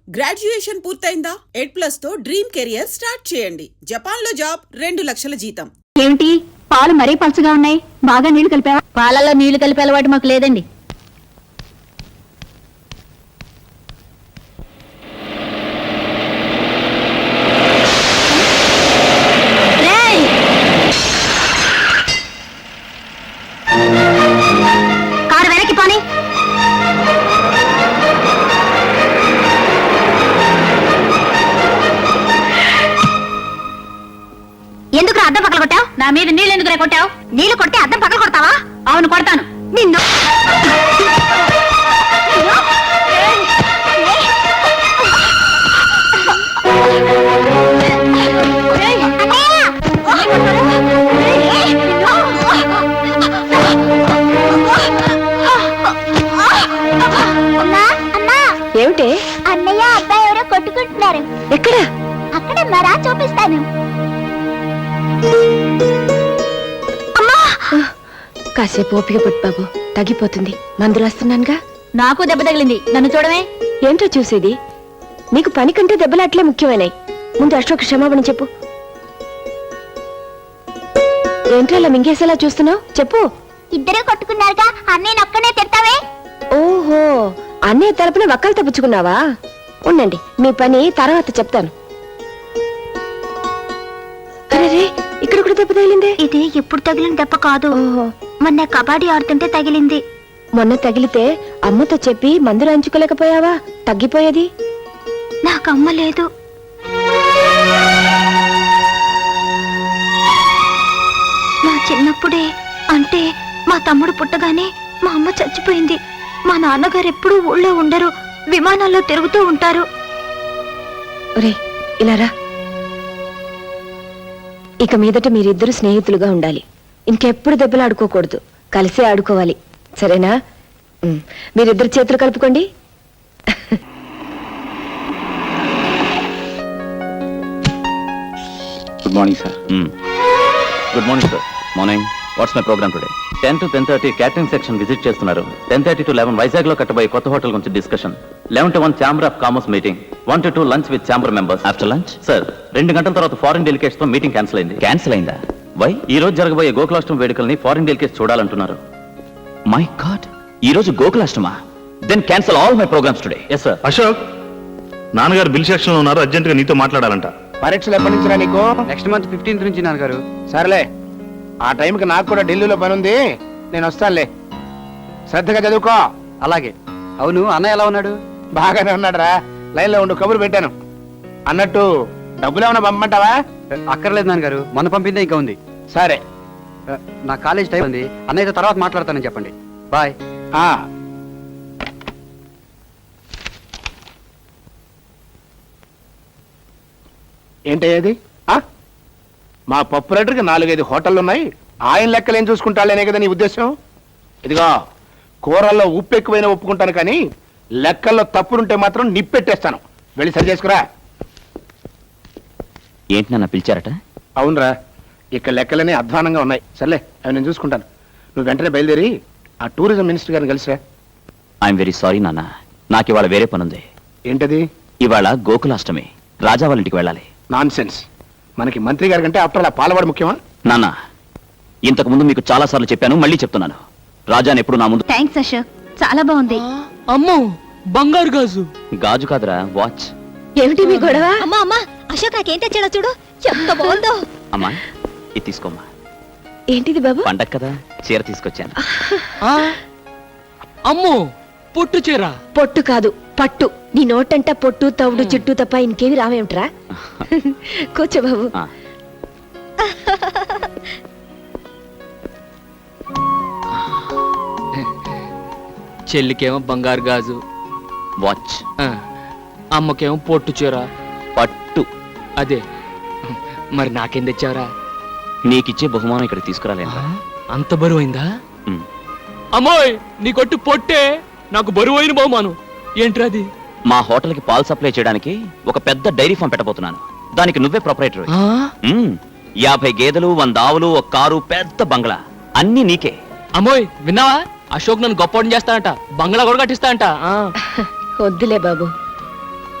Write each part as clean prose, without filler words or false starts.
Graduation పూర్తయిందా? 8+ తో dream career start చేయండి. Japan లో జాబ్, 2 లక్షల జీతం. ఏమిటి పాలు మరీ పలుచగా ఉన్నాయి? బాగా నీళ్లు కలిపావా? పాలలో నీళ్లు కలిపే అలవాటు మాకు లేదండి. కారు వెనక్కి పోనీ. ఎందుకు అద్దం పగల కొట్టావు? నా మీద నీళ్ళు ఎందుకు కొట్టావు? నీళ్లు కొడితే అద్దం పగల కొడతావా? అవును కొడతాను. నిన్ను ఏమిటే? అన్నయ్య అబ్బాయి ఎవరో కొట్టుకుంటున్నారు. ఎక్కడ? అక్కడ మరా చూపిస్తాను. కాసేపు ఓపిక పట్టు బాబు, తగ్గిపోతుంది. మందులు వస్తున్నానుగా. నాకు దెబ్బ తగిలింది, నన్ను చూడమే. ఏంటో చూసేది? నీకు పని కంటే దెబ్బలు అట్లే ముఖ్యమైనాయి. ముందు అశోక్ క్షమాపణ చెప్పు. ఏంటో అలా మింగేసేలా చూస్తున్నావు? చెప్పు. ఇద్దరు కొట్టుకున్నారుగా, అన్నయ్య ఒక్కనే తిడతావే. ఓహో, అన్నయ్య తరపున వక్కలు తప్పుచుకున్నావా? ఉండండి, మీ పని తర్వాత చెప్తాను. అరే, ఇక్కడ కూడా దెబ్బ తగిలిందే. ఇది ఎప్పుడు తగిలిన దెబ్బ కాదు, మొన్న కబడ్డీ ఆడుతుంటే తగిలింది. మొన్న తగిలితే అమ్మతో చెప్పి మందులు అంచుకోలేకపోయావా? తగ్గిపోయేది. నాకు అమ్మ లేదు. నా చిన్నప్పుడే, అంటే మా తమ్ముడు పుట్టగానే మా అమ్మ చచ్చిపోయింది. మా నాన్నగారు ఎప్పుడూ ఊళ్ళో ఉండరు, విమానాల్లో తిరుగుతూ ఉంటారు. ఒరే, ఇలా రా. ఇక మీదట మీరిద్దరు స్నేహితులుగా ఉండాలి. ఇంకెప్పుడు దెబ్బలు ఆడుకోకూడదు, కలిసే ఆడుకోవాలి. సరేనా? మీరిద్దరు చేతులు కలుపుకోండి. Good morning sir. Good morning sir. Morning. What's my programme today? 10 to 10:30 catering section visit చేస్తున్నారు. 10:30 to 11 వైజాగ్ లో కట్టబోయే కొత్త హోటల్ గురించి discussion. 11 to 1 chamber of commerce meeting. 1 to 2 lunch with chamber members. After lunch sir, 2 గంటల తర్వాత foreign delegates తో meeting cancel అయింది. Cancel అయిందా? Why? ఈ రోజు జరగబోయే గోకులాష్టమి వేడుకల్ని ఫారిన్ డెలికేట్స్ చూడాలంటున్నారు. మై గాడ్, ఈ రోజు గోకులాష్టమా? Then cancel all my programs today. Yes sir. Ashok, నాన్నగారు బిల్ సెక్షన్ లో ఉన్నారు, అర్జెంట్ గా నీతో మాట్లాడాలంట. పరీక్షలు ఎప్పటి నుంచి రా నీకు? నెక్స్ట్ మంత్ 15th నుంచి నాన్నగారు. సరేలే, ఆ టైంకి నాకు కూడా ఢిల్లీలో పని ఉంది, నేను వస్తానులే. శ్రద్ధగా చదువుకో. అలాగే. అవును, అన్నయ్య ఎలా ఉన్నాడు? బాగానే ఉన్నాడు రా. లైన్ లో ఉండు, కబురు పెట్టాను. అన్నట్టు డబ్బులు ఏమైనా పంపమంటావా? అక్కర్లేదు నాన్నగారు, మొన్న పంపిందే ఇంకా ఉంది. సరే. నా కాలేజ్ టైం ఉంది, అన్నయ్యతో తర్వాత మాట్లాడతానని చెప్పండి. బాయ్. ఏంటయ్యేది? మా పప్పు రేటర్కి 4-5 హోటళ్ళు ఉన్నాయి, ఆయన లెక్కలు ఏం చూసుకుంటాడేనే కదా నీ ఉద్దేశం? ఇదిగో, కూరల్లో ఉప్పు ఎక్కువైనా ఒప్పుకుంటాను, కానీ లెక్కల్లో తప్పులుంటే మాత్రం నిప్పెట్టేస్తాను. వెళ్ళి సరి చేసుకురా. ఏంటి నన్ను పిలిచారట? అవునరా, ఇక్కడ లెక్కలనే అధ్వానంగా ఉన్నాయి. సర్లే, అవి నేను చూసుకుంటాను. నువ్వు వెంటనే బయలుదేరి ఆ టూరిజం మినిస్టర్ గారిని కలిసిరా. ఐఎమ్ వెరీ సారీ నాన్న, నాకు ఇవాళ వేరే పనుంది. ఏంటది? ఇవాళ గోకులాష్టమి, రాజా వాళ్ళ ఇంటికి వెళ్ళాలి. Non sense. మనకి మంత్రి గారి కంటే అప్పుడు అలా పాలవాడు ముఖ్యమా? నాన్న, ఇంతకు ముందు మీకు చాలా సార్లు చెప్పాను, మళ్ళీ చెప్తున్నాను. రాజాని ఎప్పుడు నా ముందు. థ్యాంక్స్ అశోక్, చాలా బాగుంది. అమ్మో, బంగారు గాజు. గాజు కాదురా, వాచ్. ఏమిటి మీ గొడవ? అమ్మా అమ్మా, అశోక్ నాకేం తెచ్చాడో చూడు, ఎంత బాగుందో. అమ్మా, ఇది తీసుకోమ్మా. ఏంటిది బాబు? పండగ కదా, చీర తీసుకొచ్చాను. అమ్మో, పొట్టు చీర. పొట్టు కాదు, పట్టు. నీ నోటంట పొట్టు, తవుడు, చుట్టూ తప్ప ఇంకేమి రావేమిట్రా? కూర్చో బాబు. చెల్లికేమో బంగారు గాజు, వాచ్. అమ్మకేమో పొట్టు చీర, పట్టు. అదే. మరి నాకేం తెచ్చావరా? నీకిచ్చే బహుమానం ఇక్కడ తీసుకురాలేదా? అంత బరువైందా? అమ్మోయ్, నీ కొట్టు పొట్టే, నాకు బరువైన బహుమానం. ఏంట్రది? మా హోటల్కి పాలు సప్లై చేయడానికి ఒక పెద్ద డైరీ ఫామ్ పెట్టబోతున్నాను. దానికి నువ్వే ప్రొపరైటర్. 50 గేదెలు, 100 ఆవులు, ఒక కారు, పెద్ద బంగ్లా, అన్ని నీకే. అమ్మోయ్, విన్నావా? అశోక్ నన్ను గొప్పవాడిని చేస్తానంట, బంగ్లా కూడా కట్టిస్తానంట. వద్దులే బాబు,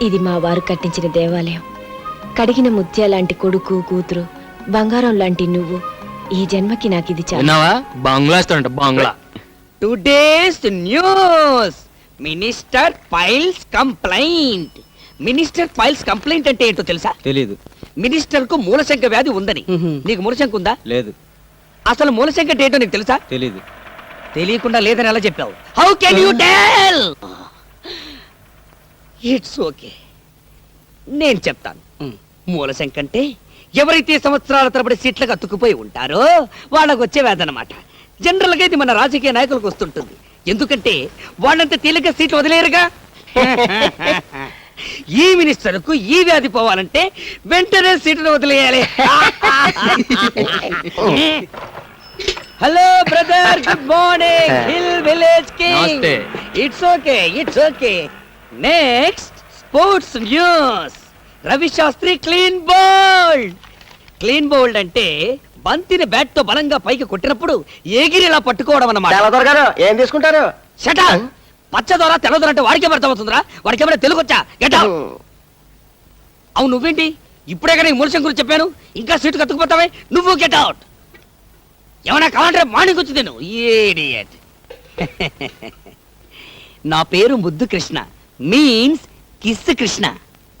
ఇది మా వారు కట్టించిన దేవాలయం. కడిగిన ముత్యాలాంటి కొడుకు కూతురు, బంగారం లాంటి నువ్వు. ఈ జన్మకి నాకు ఇది చాలు. విన్నావా? బంగ్లా ఇస్తాడంట, bungalow. Today's news, minister files complaint. Minister files complaint అంటే ఏంటో తెలుసా? తెలీదు. మినిస్టర్ కు మూలశంక వ్యాధి ఉందని. నీకు మూలశంక ఉందా? లేదు. అసలు మూలశంక అంటే ఏంటో నీకు తెలుసా? తెలీదు. తెలియకుండా లేదని ఎలా చెప్పావు? How can you tell? It's okay, నేను చెప్తాను. మూలశంక అంటే ఎవరైతే సంవత్సరాల తరబడి సీట్లకు అతుక్కుపోయి ఉంటారో వాళ్ళకు వచ్చే వ్యాధి అన్నమాట. జనరల్ గా ఇది మన రాజకీయ నాయకులకు వస్తుంటుంది. ఎందుకంటే వాళ్ళంతా తేలిక సీట్లు వదిలేరుగా. ఈ మినిస్టర్ కు ఈ వ్యాధి పోవాలంటే వెంటనే సీట్లు వదిలేయాలి. Hello brother, good morning. Hill village king. నమస్తే. It's okay, it's okay. Next sports news. Ravi Shastri clean bowled. Clean bowled అంటే బంతిని బ్యాట్ తో బలంగా పైకి కొట్టినప్పుడు ఎగిరిలా పట్టుకోవడం అన్నమాట. ఏం తీసుకుంటారు? షటా, పచ్చదొర తెల్లదొర అంటే వాడికే అర్థమవుతుందిరా? వాడికేమైనా తెలుగు వచ్చా? Get out. అవును, నువ్వేంటి ఇప్పుడే కానీ మూలశం గురించి చెప్పాను, ఇంకా సీటు కత్తుకుపోతావే? నువ్వు గెట్ అవుట్. ఏమన్నా కావాలంటే మార్నింగ్ వచ్చి నేను ఇడియట్. నా పేరు ముద్దు Krishna, means kiss Krishna.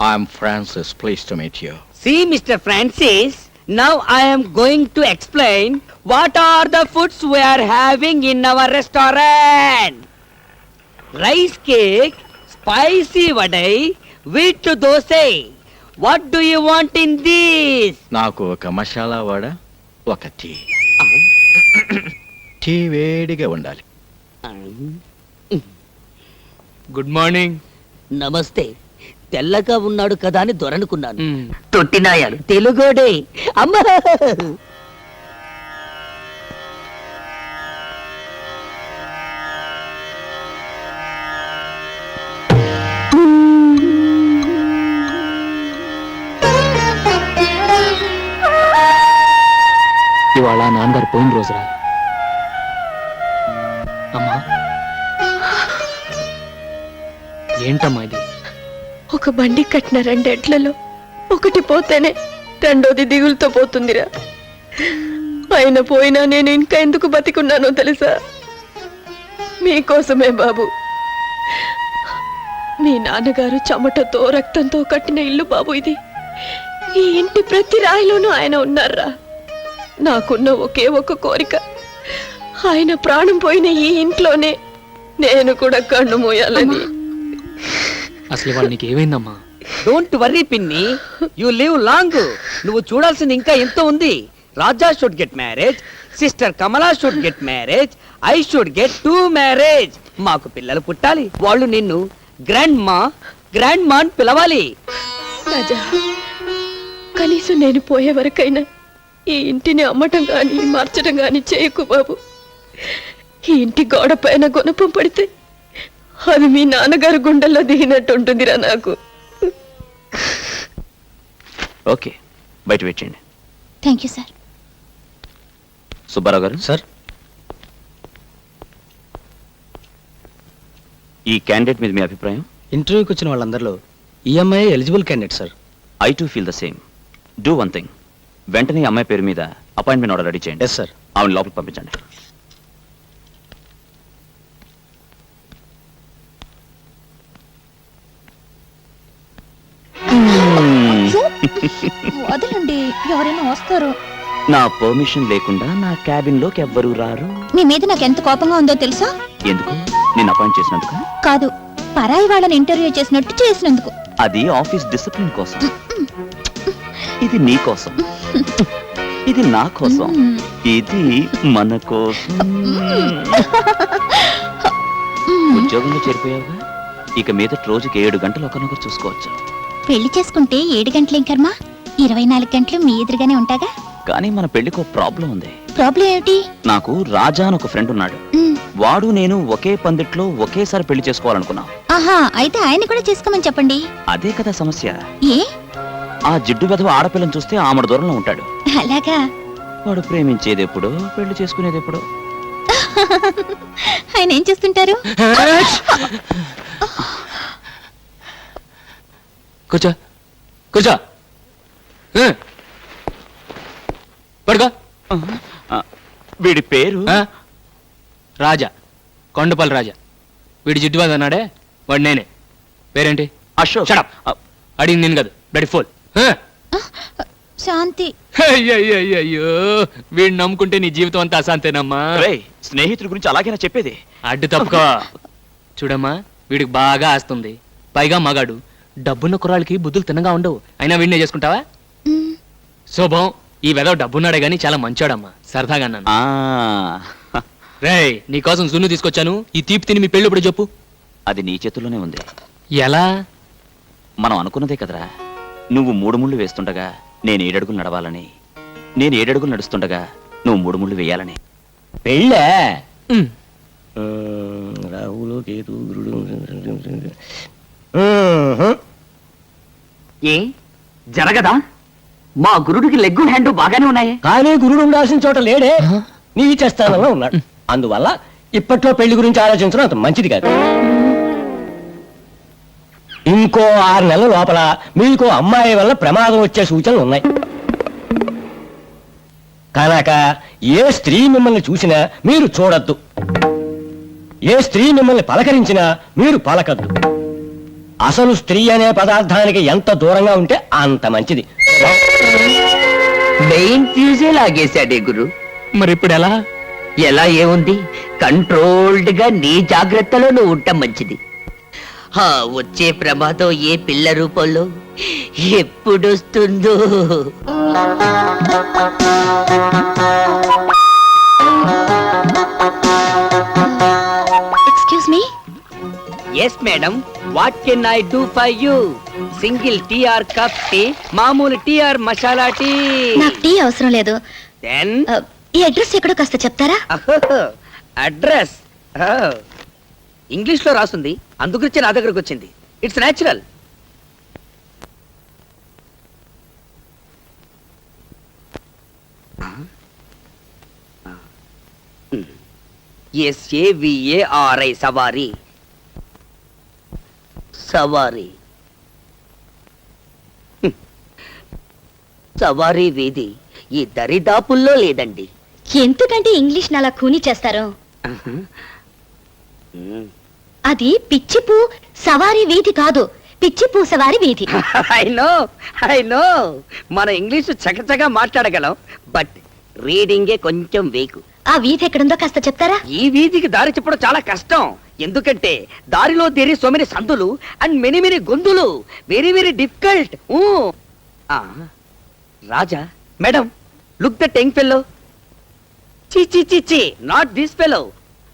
I'm Francis. Pleased to meet you. See, Mr. Francis, now I am going to explain what are the foods we are having in our restaurant. Rice cake, spicy vadai, wheat dosai. What do you want in this? నాకు ఒక మసాలా వడ, ఒక tea. Tea వేడిగా ఉండాలి. Good morning. నమస్తే. తెల్లగా ఉన్నాడు కదా అని దొరనుకున్నాను. తొట్టినాయాలు తెలుగోడే. అమ్మా, ఇవాళ నాన్నగారు పోయిన రోజురా. అమ్మా, ఏంటమ్మా ఇది? ఒక బండి కట్టిన 2 ఎడ్లలో ఒకటి పోతేనే రెండోది దిగులుతో పోతుందిరా. ఆయన పోయినా నేను ఇంకా ఎందుకు బతికున్నానో తెలుసా? మీకోసమే బాబు. మీ నాన్నగారు చెమటతో రక్తంతో కట్టిన ఇల్లు బాబు ఇది. ఈ ఇంటి ప్రతి రాయిలోనూ ఆయన ఉన్నారా. నాకున్న ఒకే ఒక కోరిక, ఆయన ప్రాణం పోయిన ఈ ఇంట్లోనే నేను కూడా కన్ను మూయాలని. అసలు ఇవాళ నీకు ఏమైందమ్మా? డోంట్ వర్రీ పిన్ని, యు లివ్ లాంగ్. నువ్వు చూడాల్సింది ఇంకా ఎంతో ఉంది. Raja should get marriage, sister Kamala should get marriage, I should get 2 marriage. మాకు పిల్లలు పుట్టాలి. వాళ్ళు నిన్ను గ్రాండ్ మా అని పిలవాలి. రాజా, కనీసం నేను పోయే వరకైనా ఈ ఇంటిని అమ్మటం గాని మార్చడం గాని చేయకు బాబు. ఈ ఇంటి గోడ పైన గుణపం పడితే అది మీ నాన్నగారు గుండెల్లో దిగినట్టు ఉంటుందిరా నాకు. ఓకే, బయట వెయిట్ చేయండి. Thank you sir. సుబ్బారావు గారు సార్, ఈ క్యాండిడేట్ మీద మీ అభిప్రాయం? ఇంటర్వ్యూకి వచ్చిన వాళ్ళందరిలో EMI eligible candidate sir. I too feel the same. Do one thing, వెంటనే ఈ అమ్మాయి పేరు మీద అపాయింట్మెంట్ ఆర్డర్ రెడీ చేయండి. Yes sir. ఆవిడ లోపలికి పంపించండి. వదలండి, ఎవరైనా వస్తారు. నా పర్మిషన్ లేకుండా నా క్యాబిన్ లోకి ఎవ్వరూ రారు. మీ మీద నాకు ఎంత కోపంగా ఉందో తెలుసా? ఎందుకు? నేను అపాయింట్ చేసినందుకు కాదు, పరాయి వాళ్ళని ఇంటర్వ్యూ చేసినట్టు చేసినందుకు. అది ఆఫీస్ డిసిప్లిన్ కోసం. ఇది నీ కోసం, ఇది నా కోసం, ఇది మన కోసం. ఉద్యోగంలో చేరిపోయావుగా, ఇక మీద రోజుకి 7 గంటలు ఒకరినొకరు చూసుకోవచ్చు. పెళ్లి చేసుకుంటే 7 గంటలేం కర్మ, 24 గంటలు మీ ఎదురుగానే ఉంటాగా. కానీ మన పెళ్లికి ఒక ప్రాబ్లం ఉంది. ప్రాబ్లం ఏమిటి? నాకు రాజా అని ఒక ఫ్రెండ్ ఉన్నాడు. వాడు నేను ఒకే పందిట్లో ఒకేసారి పెళ్లి చేసుకోవాలనుకున్నాం. ఆహా, అయితే ఆయన కూడా చేసుకోమని చెప్పండి. అదే కదా సమస్య. ఏ? ఆ జిడ్డు వెధవ ఆడపిల్లని చూస్తే ఆమెడ దూరంలో ఉంటాడు. అలాగా? వాడు ప్రేమించేది ఎప్పుడు, పెళ్లి చేసుకునేది ఎప్పుడు? ఆయన ఏం చేస్తుంటారు? కూర్చో కూర్చో పడుకో. వీడి పేరు రాజా, కొండపల్లి రాజా. వీడి జిడ్డుబాద్ అన్నాడే వాడు నేనే. పేరేంటి? అశోక్. Shut up. అడిగింది నేను కాదు, బ్లడీ ఫోల్. శాంతి. అయ్యో వీడిని నమ్ముకుంటే నీ జీవితం అంతా అశాంతేనమ్మా. రేయ్, స్నేహితుడి గురించి అలాగేనా చెప్పేది? అడ్డు తప్పుకో. చూడమ్మా, వీడికి బాగా ఆస్తుంది, పైగా మగాడు. డబ్బున్న కుర్రాళ్ళకి బుద్ధులు తిన్నగా ఉండవు. అయినా వీడినే చేసుకుంటావా? శుభం. ఈ వెదవ డబ్బున్నాడే గాని చాలా మంచోడమ్మా, సరదాగా అన్నాను. రేయ్, నీకోసం జున్ను తీసుకొచ్చాను. ఈ తీపి తిని మీ పెళ్ళి ఇప్పుడు చెప్పు. అది నీ చేతుల్లోనే ఉంది. ఎలా? మనం అనుకున్నదే కదరా. నువ్వు 3 ముళ్ళు వేస్తుండగా నేను 7 అడుగులు నడవాలని, నేను 7 అడుగులు నడుస్తుండగా నువ్వు 3 ముళ్ళు వేయాలని. పెళ్ళే ఉమ్. రాహులు కేతు గురుడు. ఏ జరగదా? మా గురుడికి లెగ్గు హ్యాండ్ బాగానే ఉన్నాయి, కానీ గురుడు ఉండాల్సిన చోట లేడే, నీ చేస్తానలో ఉన్నాడు. అందువల్ల ఇప్పట్లో పెళ్లి గురించి ఆలోచించడం అంత మంచిది కాదు. ఇంకో 6 నెలల లోపల మీకు అమ్మాయి వల్ల ప్రమాదం వచ్చే సూచనలు ఉన్నాయి కనుక ఏ స్త్రీ మిమ్మల్ని చూసినా మీరు చూడొద్దు, ఏ స్త్రీ మిమ్మల్ని పలకరించినా మీరు పలకద్దు. అసలు స్త్రీ అనే పదార్థానికి ఎంత దూరంగా ఉంటే అంత మంచిది. మెయిన్ ఫ్యూజే లాగేశాడే గురు. మరి ఇప్పుడు ఎలా? ఎలా ఏముంది, కంట్రోల్డ్ గా నీ జాగ్రత్తలో నువ్వు ఉండటం మంచిది. వచ్చే ప్రమాదం ఏ పిల్ల రూపంలో ఎప్పుడొస్తుందో. Excuse me. Yes madam, what can I do for you? Single tea or cup tea, మామూలు టీ ఆర్ మసాలా టీ? నాకు టీ అవసరం లేదు. దెన్ ఈ అడ్రస్ ఎక్కడో కాస్త చెప్తారా? అడ్రస్ ఇంగ్లీష్ లో రాస్తుంది, అందుగురించి నా దగ్గరకు వచ్చింది. It's natural. SAVARI సవారీ. సవారీ సవారీ వీధి ఈ దరిదాపుల్లో లేదండి. ఎందుకంటే ఇంగ్లీష్ అలా ఖూనీ చేస్తారు? అది పిచ్చిపూ సవారీ వీధి కాదు, పిచ్చిపూ సవారీ వీధి. ఐ నో మన ఇంగ్లీష్ చకచగా మాట్లాడగలం, బట్ రీడింగే కొంచెం వీక్. ఆ వీధి ఎక్కడుందో కాస్త చెప్తారా? ఈ వీధికి దారి చెప్పడం చాలా కష్టం, ఎందుకంటే దారిలో దేరి సో మెనీ సందులు అండ్ మెనీ మెనీ గొంతులు. Very very difficult. Raja madam, look that young fellow. చి చి చి చి, not this fellow,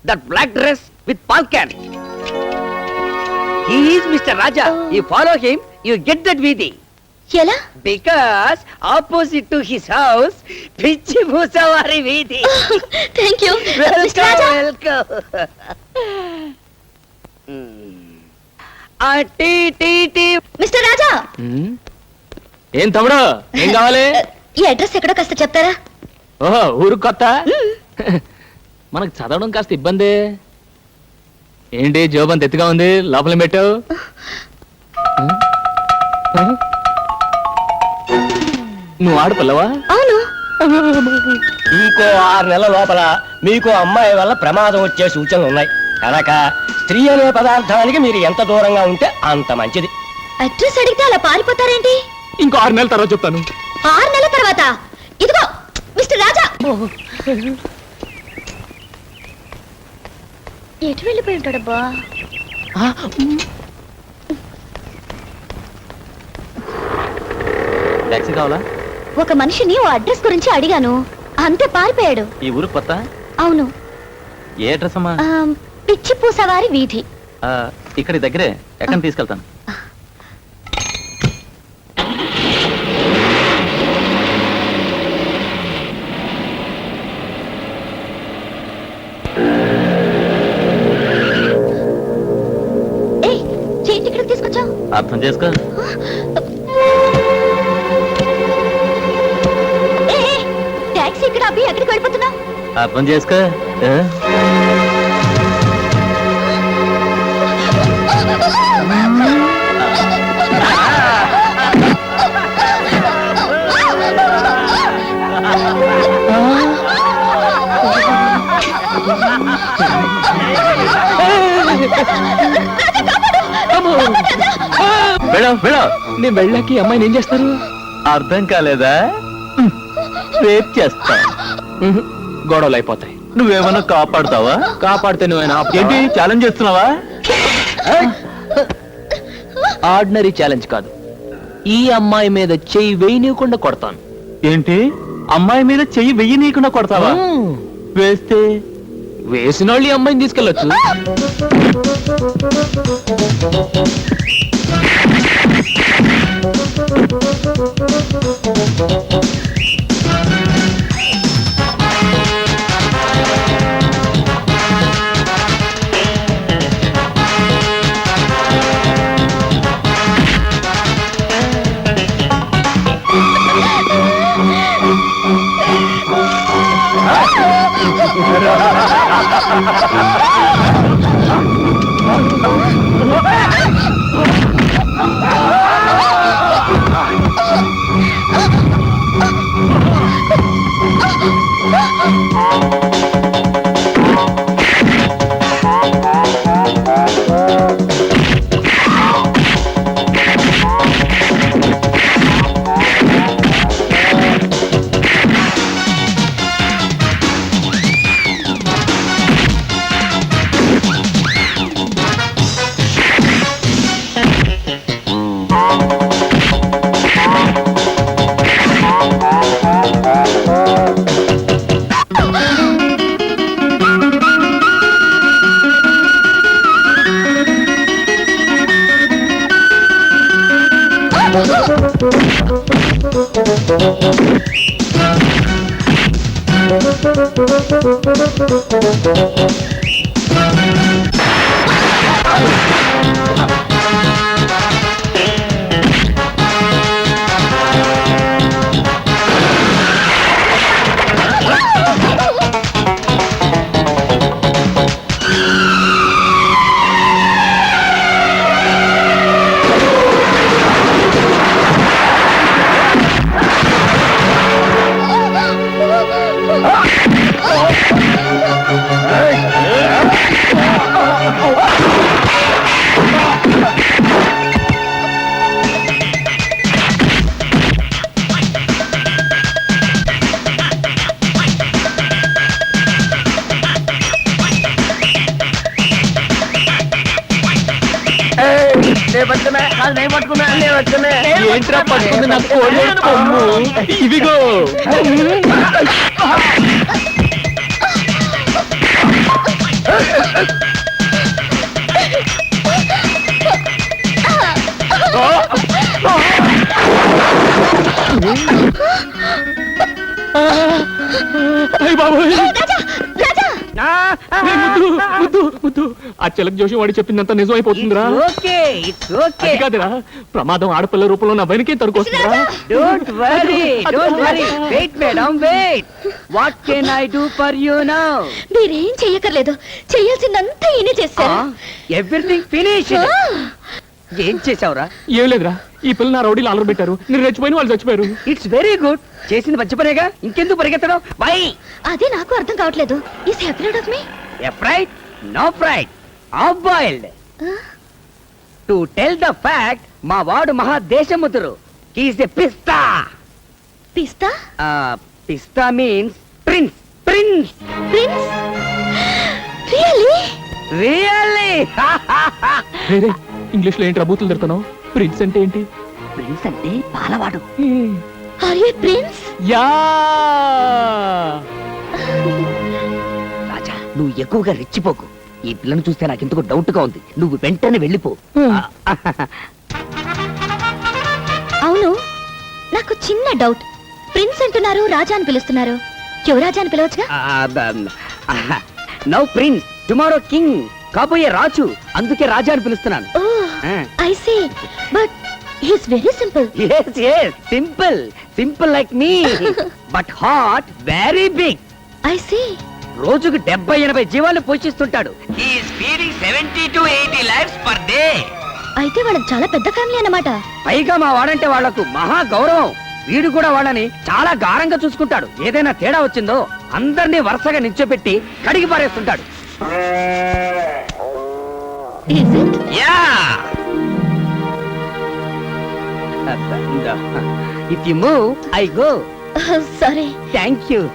that black dress with పాల్ can. He is mister Raja. You follow him, you get that వీధి. ఎలా? Because opposite to his house పిచ్చి భూసవారి వీధి. Thank you. Welcome. Tea tea tea. Mister Raja, ఏం తమ్ముడు, ఏం కావాలి? ఈ అడ్రస్ ఎక్కడో కాస్త చెప్తారా? ఓహో, ఊరు కొత్త, మనకు చదవడం కాస్త ఇబ్బంది. ఏంటి జోబంత ఎత్తుగా ఉంది, లోపల పెట్టావు? నువ్వు ఆడపిల్లవా? అవును. ఇంకో 6 నెలల లోపల మీకు అమ్మాయి వల్ల ప్రమాదం వచ్చే సూచనలు ఉన్నాయి కనుక స్త్రీ అనే పదార్థానికి మీరు ఎంత దూరంగా ఉంటే అంత మంచిది. అడ్రస్ అడిగితే అలా పారిపోతారేంటి? ఇంకో 6 నెలల తర్వాత చెప్తాను. 6 నెలల తర్వాత? ఇదిగో మిస్టర్ రాజా. ఎటు వెళ్ళిపోయి ఉంటాడబ్బా? టాక్సీ కావాలా? ఒక మనిషిని ఓ అడ్రస్ గురించి అడిగాను, అంతే పారిపోయాడు. ఈ ఊరు కొత్త? అవును. ఏ అడ్రస్ అమ్మా? పిచ్చిపూ సవారి వీధి. ఇక్కడి దగ్గరే, ఎక్కడ తీసుకెళ్తాను. ఏంటి ఇక్కడికి తీసుకొచ్చావు? అర్థం చేసుకో. టాక్సీ ఇక్కడ అబ్బి ఎక్కడికి వెళ్ళిపోతున్నావు? అర్థం చేసుకో. నేను వెళ్ళాకి అమ్మాయిని ఏం చేస్తారు? అర్థం కాలేదా? రేప్ చేస్తా. గొడవలు అయిపోతాయి. నువ్వేమన్నా కాపాడుతావా? కాపాడితే నువ్వేనా? ఏంటి ఛాలెంజ్ చేస్తున్నావా? ఆర్డినరీ ఛాలెంజ్ కాదు, ఈ అమ్మాయి మీద చెయ్యి వేయనీయకుండా కొడతాను. ఏంటి అమ్మాయి మీద చెయ్యి వెయ్యనీయకుండా కొడతావా? వేస్తే వేసిన వాళ్ళు ఈ అమ్మాయిని తీసుకెళ్ళొచ్చు. ఏంట్రా పట్టుకుంది నా కోడి కొమ్ము? ఇవిగో ఆ చిలక జోషి వాడి చెప్పిందంతా నిజం అయిపోతుందిరా. అది కాదురా, ప్రమాదం ఆడపిల్ల రూపంలో నా వెనకే తరుకొస్తుందిరా. Don't worry, don't worry. Wait, madam, wait. What can I do for you now? మీరేం చెయ్యకర్లేదు, చెయ్యాల్సిందంతా ఈయన చేశారు. Everything finished. ఏం చేసావురా? ఏం లేదురా, ఈ పిల్ల నా రౌడీలు అలర పెట్టారు, నేను రెచ్చిపోయిన వాళ్ళు చచ్చిపోయారు. It's very good. చేసింది మంచి పనేగా, ఇంకెందుకు పరిగెత్తడం? వై? అదే నాకు అర్థం కావట్లేదు. ఈ separate of me fried? No fried, half boiled. To tell the fact, మా వాడు మహాదేశముతురు. He's a pista. Pista? Pista means prince. Prince. Prince? Really? Really? English లో ఏంటి బూతులు తిడుతున్నావు? ప్రిన్స్ అంటే ఏంటి? ప్రిన్స్ అంటే పాలవాడు. Are you prince? యా. రాజా, నువ్వు ఎక్కువగా రెచ్చిపోకు. ఈ పిల్లను చూస్తే నాకు ఎందుకు డౌట్ గా ఉంది. నువ్వు వెంటనే వెళ్ళిపో. అవును, నాకు చిన్న డౌట్. ప్రిన్స్ అంటున్నారు, రాజా అని పిలుస్తున్నారు. యువరాజా అని పిలవచ్చుగా? Now prince, tomorrow king. కాబోయే రాజు, అందుకే రాజా అని పిలుస్తున్నాను. I see, but he's very simple. yes yes, simple, simple like me, but heart very big. I see. రోజుకు 70-80 జీవాలు పోషిస్తుంటాడు. he is feeding 70 to 80 lives per day. అయితే వాళ్ళకి చాలా పెద్ద ఫ్యామిలీ అన్నమాట. పైగా మా వాడంటే వాళ్లకు మహా గౌరవం. వీడు కూడా వాళ్ళని చాలా గారంగా చూసుకుంటాడు. ఏదైనా తేడా వచ్చిందో అందరినీ వరుసగా నిల్చోపెట్టి కడిగి పారేస్తుంటాడు. Is it? Yeah. If you move, I go. Sorry. Thank you.